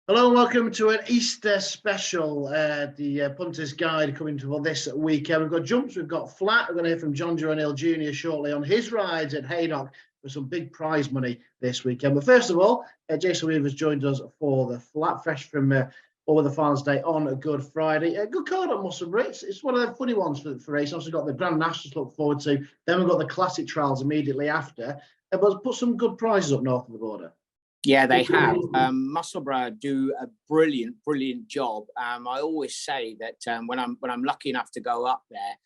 Hello and welcome to an Easter special, the Punters Guide coming to this weekend. We've got jumps, we've got flat. We're going to hear from Jonjo and Jr. shortly on his rides at Haydock for some big prize money this weekend. But first of all, Jason Weaver's joined us for the flat, fresh from over the Father's Day on a Good Friday. A good card at Musselburgh. It's one of the funny ones for racing. Also got the Grand Nationals to look forward to. Then we've got the Classic Trials immediately after. But put some good prizes up north of the border. Yeah, they have. Musselburgh do a brilliant job. I always say that when I'm lucky enough to go up there,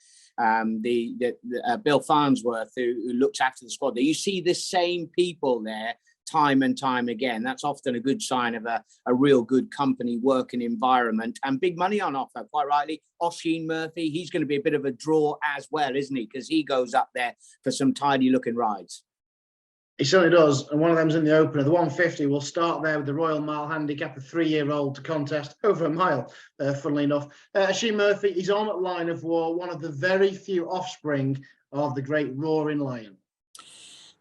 Bill Farnsworth, who looks after the squad, you see the same people there time and time again. That's often a good sign of a real good company working environment and big money on offer. Quite rightly, Oisin Murphy, he's going to be a bit of a draw as well, isn't he? Because he goes up there for some tidy looking rides. He certainly does, and one of them's in the opener. The 150 will start there with the Royal Mile handicap, a 3-year-old to contest over a mile, funnily enough. Oisin Murphy is on at Line of War, one of the very few offspring of the great Roaring Lion.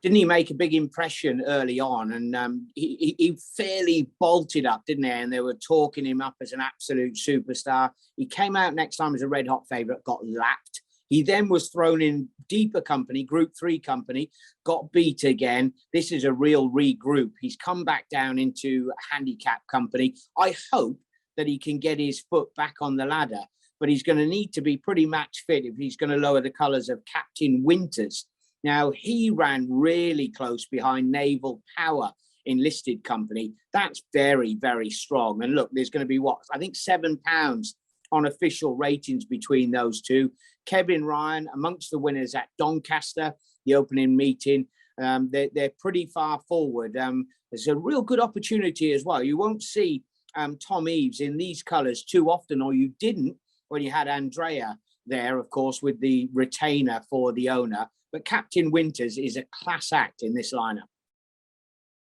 Didn't he make a big impression early on? And he fairly bolted up, didn't he? And they were talking him up as an absolute superstar. He came out next time as a red-hot favourite, got lapped. He then was thrown in deeper company, Group 3 company, got beat again. This is a real regroup. He's come back down into handicap company. I hope that he can get his foot back on the ladder, but he's going to need to be pretty match fit if he's going to lower the colours of Captain Winters. Now, he ran really close behind Naval Power in listed company. That's very, very strong. And look, there's going to be I think £7 on official ratings between those two. Kevin Ryan amongst the winners at Doncaster, the opening meeting. They're pretty far forward. There's a real good opportunity as well. You won't see Tom Eves in these colours too often, or you didn't when you had Andrea there, of course, with the retainer for the owner. But Captain Winters is a class act in this lineup.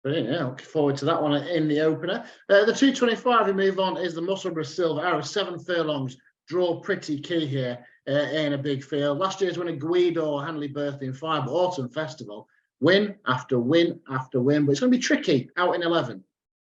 Brilliant, yeah, looking forward to that one in the opener. The 225 we move on is the Musselburgh Silver Arrow, 7 furlongs, draw pretty key here in a big field. Last year's winner Guido Hanley Birthday in 5, but Autumn Festival, win after win after win, but it's going to be tricky out in 11.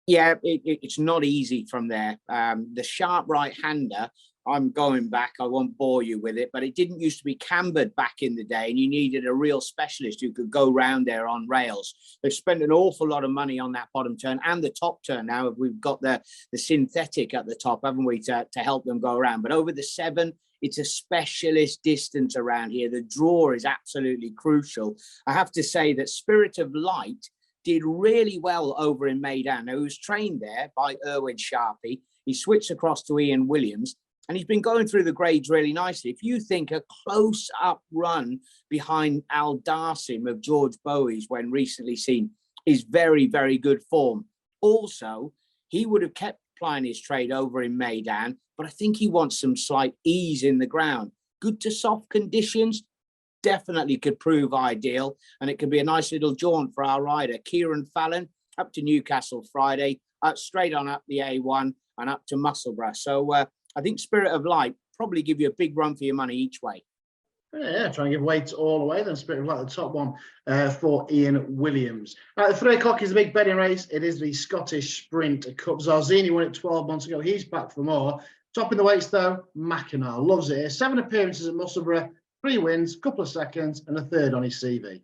Yeah, it's not easy from there. The sharp right-hander, I'm going back, I won't bore you with it, but it didn't used to be cambered back in the day, and you needed a real specialist who could go round there on rails. They've spent an awful lot of money on that bottom turn and the top turn now. We've got the synthetic at the top, haven't we, to help them go around. But over the 7, it's a specialist distance around here. The draw is absolutely crucial. I have to say that Spirit of Light did really well over in Meydan. Now, he was trained there by Erwin Sharpie. He switched across to Ian Williams, and he's been going through the grades really nicely. If you think a close-up run behind Al Darsim of George Bowie's when recently seen is very, very good form. Also, he would have kept plying his trade over in Meydan, but I think he wants some slight ease in the ground. Good to soft conditions, definitely could prove ideal, and it could be a nice little jaunt for our rider. Kieran Fallon up to Newcastle Friday, straight on up the A1 and up to Musselburgh. So I think Spirit of Light probably give you a big run for your money each way. Yeah, try and give weights all the way. Then Spirit of Light, the top one for Ian Williams. At 3 o'clock is a big betting race. It is the Scottish Sprint Cup. Zarzini won it 12 months ago. He's back for more. Topping the weights, though, Mackinac. Loves it here. 7 appearances at Musselburgh, 3 wins, couple of seconds, and a 3rd on his CV.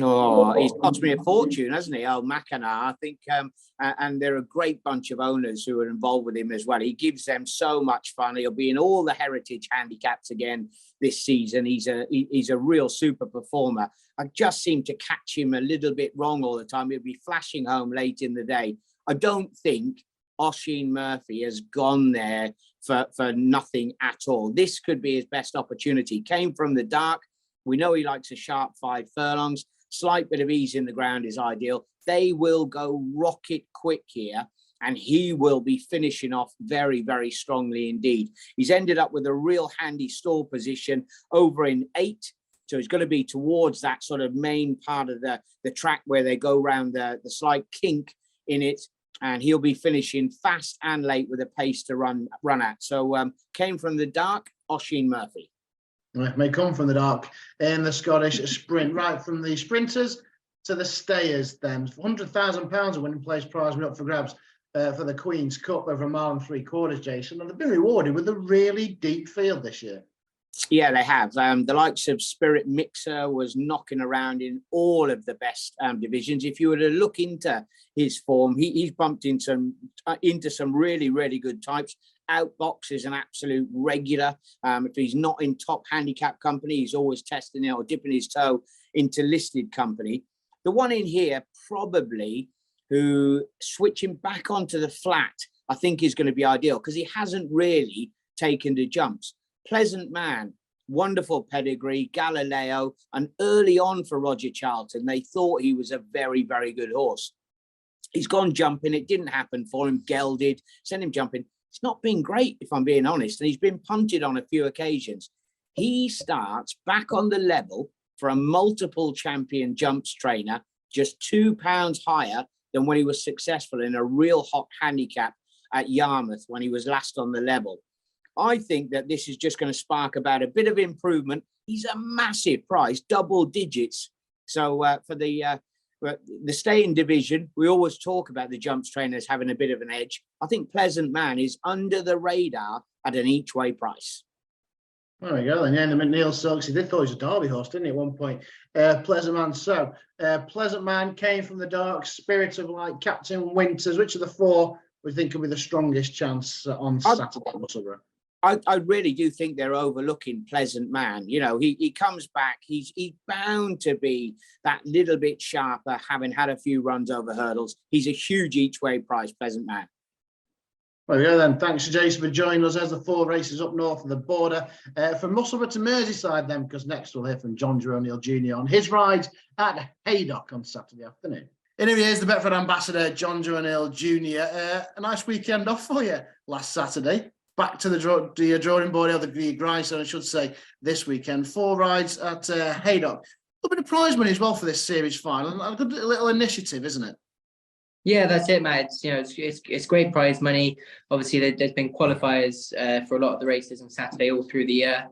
Oh, he's cost me a fortune, hasn't he? Oh, Mackinac, I think, and they're a great bunch of owners who are involved with him as well. He gives them so much fun. He'll be in all the heritage handicaps again this season. He's a real super performer. I just seem to catch him a little bit wrong all the time. He'll be flashing home late in the day. I don't think Oisin Murphy has gone there for nothing at all. This could be his best opportunity. Came from the dark. We know he likes a sharp 5 furlongs. Slight bit of ease in the ground is ideal. They will go rocket quick here, and he will be finishing off very, very strongly indeed. He's ended up with a real handy stall position over in 8. So he's going to be towards that sort of main part of the track where they go around the slight kink in it. And he'll be finishing fast and late with a pace to run at. So came from the dark, Oisin Murphy. It may come from the dark in the Scottish Sprint. Right, from the sprinters to the stayers then. £100,000 a winning place prize up for grabs. for the Queen's Cup over 1.75 miles, Jason, and they've been rewarded with a really deep field this year. Yeah, they have. The likes of Spirit Mixer was knocking around in all of the best divisions. If you were to look into his form, he's bumped into some really, really good types. Outbox is an absolute regular. If he's not in top handicap company, he's always testing it or dipping his toe into listed company. The one in here, probably, who switching back onto the flat, I think is going to be ideal because he hasn't really taken the jumps. Pleasant Man, wonderful pedigree, Galileo, and early on for Roger Charlton, they thought he was a very, very good horse. He's gone jumping. It didn't happen for him. Gelded, sent him jumping. It's not been great, if I'm being honest, and he's been punted on a few occasions. He starts back on the level for a multiple champion jumps trainer, just £2 higher than when he was successful in a real hot handicap at Yarmouth when he was last on the level. I think that this is just going to spark about a bit of improvement. He's a massive price, double digits. So for the staying division, we always talk about the jumps trainers having a bit of an edge. I think Pleasant Man is under the radar at an each way price. There we go. And then the McNeil Stokes, he did thought he was a Derby horse, didn't he, at one point? Pleasant Man. So Pleasant Man came from the dark, Spirit of Light, Captain Winters. Which of the four we think will be the strongest chance on Saturday at Musselburgh? I really do think they're overlooking Pleasant Man. You know, he comes back. He's bound to be that little bit sharper, having had a few runs over hurdles. He's a huge each way price, Pleasant Man. Well, yeah, then. Thanks, Jason, for joining us. As the 4 races up north of the border. From Musselburgh to Merseyside, then, because next we'll hear from Jonjo O'Neill Jr. on his rides at Haydock on Saturday afternoon. And here he is, the Betfred ambassador, Jonjo O'Neill Jr. A nice weekend off for you last Saturday. Back to the drawing board, or the grindstone, I should say, this weekend. 4 rides at Haydock. A little bit of prize money as well for this series final. A good little initiative, isn't it? Yeah, that's it, Matt. It's great prize money. Obviously, there's been qualifiers for a lot of the races on Saturday all through the year.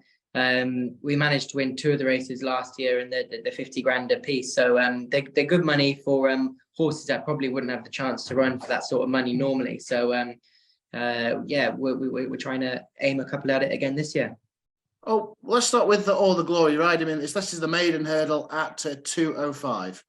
We managed to win 2 of the races last year, and they're 50 grand a piece. So they're good money for horses that probably wouldn't have the chance to run for that sort of money normally. So yeah, we're trying to aim a couple at it again this year. Oh, let's start with All the Glory ride. I mean, this is the maiden hurdle at 2:05.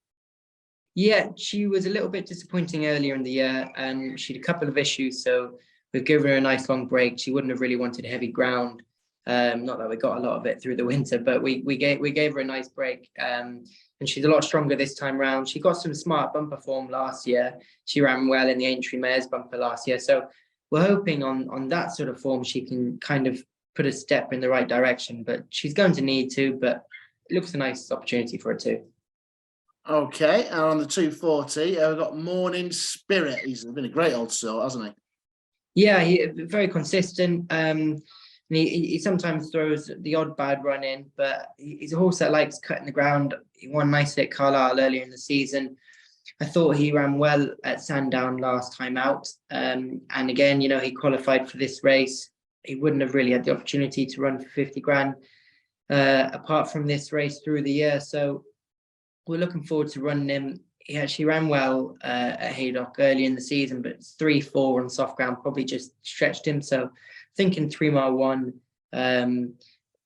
Yeah, she was a little bit disappointing earlier in the year. She had a couple of issues, so we've given her a nice long break. She wouldn't have really wanted heavy ground. Not that we got a lot of it through the winter, but we gave her a nice break. And she's a lot stronger this time round. She got some smart bumper form last year. She ran well in the Aintree Mares bumper last year. So we're hoping on that sort of form she can kind of put a step in the right direction. But she's going to need to, but it looks a nice opportunity for her too. Okay, and on the 240, we've got Morning Spirit. He's been a great old sort, hasn't he? Yeah, he's very consistent. And he sometimes throws the odd bad run in, but he's a horse that likes cutting the ground. He won nicely at Carlisle earlier in the season. I thought he ran well at Sandown last time out. And again, he qualified for this race. He wouldn't have really had the opportunity to run for 50 grand apart from this race through the year. So we're looking forward to running him. He actually ran well at Haydock early in the season, but 3-4 on soft ground probably just stretched him. So thinking 3 mile 1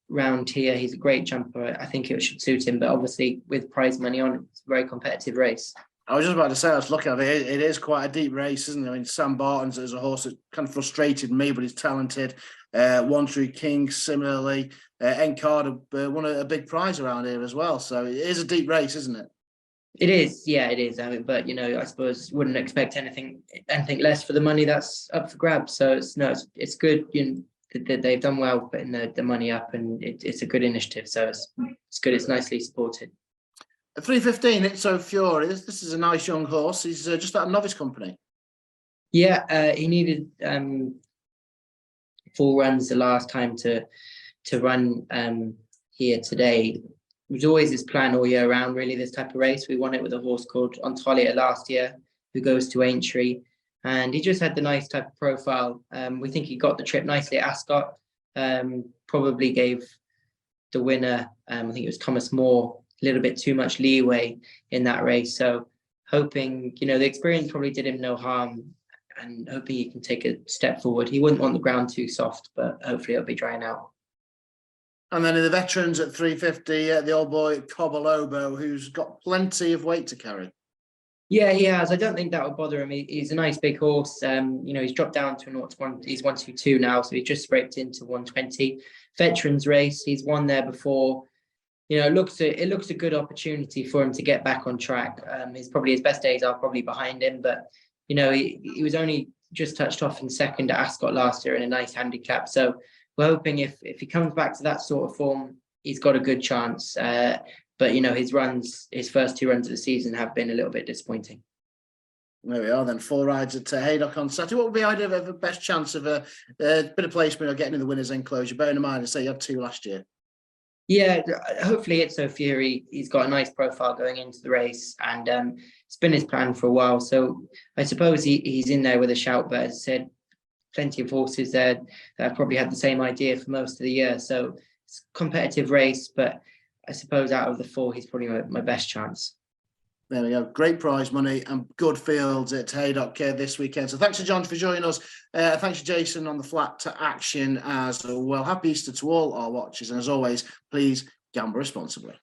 round here, he's a great jumper. I think it should suit him, but obviously with prize money on, it's a very competitive race. I was just about to say, I was looking at it. It is quite a deep race, isn't it? I mean, Sam Barton's is a horse that kind of frustrated me, but he's talented. One True King, similarly. Encard won a big prize around here as well. So it is a deep race, isn't it? It is, yeah, it is. I mean, but I suppose wouldn't expect anything less for the money that's up for grabs. So it's good. That they've done well putting the money up, and it's a good initiative. So it's good. It's nicely supported. At 3:15, it's so Fury. This is a nice young horse. He's just at a novice company. Yeah, he needed 4 runs the last time to run here today. It was always his plan all year round, really, this type of race. We won it with a horse called Antalya last year, who goes to Aintree. And he just had the nice type of profile. We think he got the trip nicely at Ascot. Probably gave the winner, I think it was Thomas Moore, a little bit too much leeway in that race. So hoping, the experience probably did him no harm. and hoping he can take a step forward. He wouldn't want the ground too soft, but hopefully it'll be drying out. And then in the veterans at 350, the old boy Cobolobo, who's got plenty of weight to carry. Yeah, he has. I don't think that would bother him. He's a nice big horse. He's dropped down to 0-1. He's 122 now, so he just scraped into 120. Veterans race, he's won there before. It looks a good opportunity for him to get back on track. His best days are probably behind him, but he was only just touched off in second at Ascot last year in a nice handicap. So we're hoping if he comes back to that sort of form, he's got a good chance. But his first 2 runs of the season have been a little bit disappointing. There we are then, 4 rides at Haydock on Saturday. What would be the idea of a best chance of a bit of placement or getting in the winner's enclosure? Bearing in mind, I say you had 2 last year. Yeah, hopefully it's So Fury. He's got a nice profile going into the race, and it's been his plan for a while. So I suppose he's in there with a shout, but as I said, plenty of horses there that probably had the same idea for most of the year. So it's a competitive race, but I suppose out of the 4, he's probably my best chance. There we go. Great prize money and good fields at Haydock this weekend. So thanks to John for joining us. Thanks to Jason on the flat to action as well. Happy Easter to all our watchers. And as always, please gamble responsibly.